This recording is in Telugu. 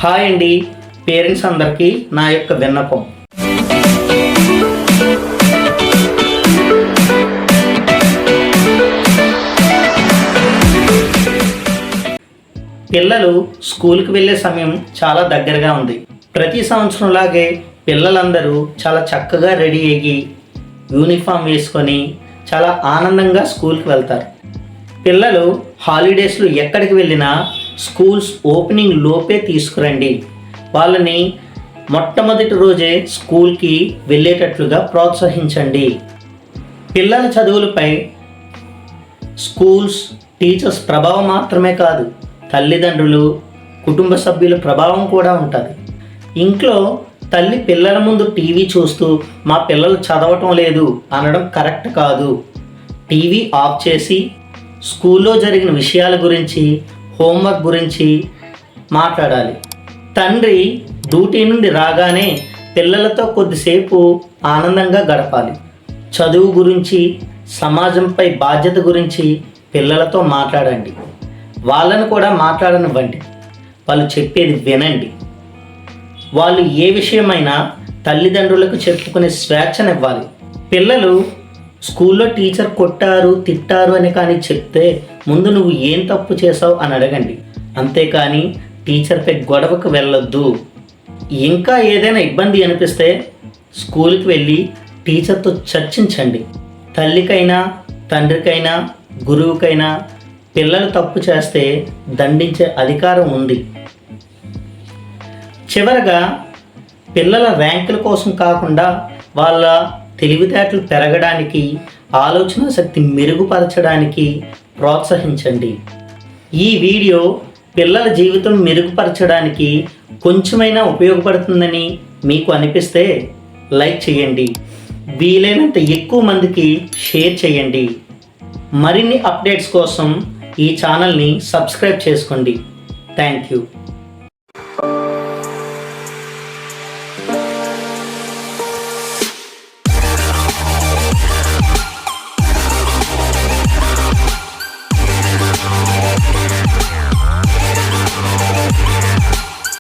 హాయ్ అండి పేరెంట్స్ అందరికీ నా యొక్క విన్నపం. పిల్లలు స్కూల్కి వెళ్ళే సమయం చాలా దగ్గరగా ఉంది. ప్రతి సంవత్సరంలాగే పిల్లలందరూ చాలా చక్కగా రెడీ అయ్యి యూనిఫామ్ వేసుకొని చాలా ఆనందంగా స్కూల్కి వెళ్తారు. పిల్లలు హాలిడేస్లో ఎక్కడికి వెళ్ళినా స్కూల్స్ ఓపెనింగ్ లోపే తీసుకురండి. వాళ్ళని మొట్టమొదటి రోజే స్కూల్కి వెళ్ళేటట్లుగా ప్రోత్సహించండి. పిల్లల చదువులపై స్కూల్స్, టీచర్స్ ప్రభావం మాత్రమే కాదు, తల్లిదండ్రులు, కుటుంబ సభ్యుల ప్రభావం కూడా ఉంటుంది. ఇంట్లో తల్లి పిల్లల ముందు టీవీ చూస్తూ మా పిల్లలు చదవటం లేదు అనడం కరెక్ట్ కాదు. టీవీ ఆఫ్ చేసి స్కూల్లో జరిగిన విషయాల గురించి, హోంవర్క్ గురించి మాట్లాడాలి. తండ్రి డ్యూటీ నుండి రాగానే పిల్లలతో కొద్దిసేపు ఆనందంగా గడపాలి. చదువు గురించి, సమాజంపై బాధ్యత గురించి పిల్లలతో మాట్లాడండి. వాళ్ళను కూడా మాట్లాడనివ్వండి. వాళ్ళు చెప్పేది వినండి. వాళ్ళు ఏ విషయమైనా తల్లిదండ్రులకు చెప్పుకునే స్వేచ్ఛనివ్వాలి. పిల్లలు స్కూల్లో టీచర్ కొట్టారు, తిట్టారు అని కానీ చెప్తే ముందు నువ్వు ఏం తప్పు చేసావు అని అడగండి. అంతేకాని టీచర్పై గొడవకు వెళ్ళొద్దు. ఇంకా ఏదైనా ఇబ్బంది అనిపిస్తే స్కూల్కి వెళ్ళి టీచర్తో చర్చించండి. తల్లికైనా, తండ్రికైనా, గురువుకైనా పిల్లలు తప్పు చేస్తే దండించే అధికారం ఉంది. చివరగా పిల్లల ర్యాంకుల కోసం కాకుండా వాళ్ళ తెలివితేటలు పెరగడానికి, ఆలోచన శక్తి మెరుగుపరచడానికి ప్రోత్సహించండి. ఈ వీడియో పిల్లల జీవితం మెరుగుపరచడానికి కొంచెమైనా ఉపయోగపడుతుందని మీకు అనిపిస్తే లైక్ చేయండి. వీలైనంత ఎక్కువ మందికి షేర్ చేయండి. మరిన్ని అప్డేట్స్ కోసం ఈ ఛానల్ని సబ్స్క్రైబ్ చేసుకోండి. Thank you.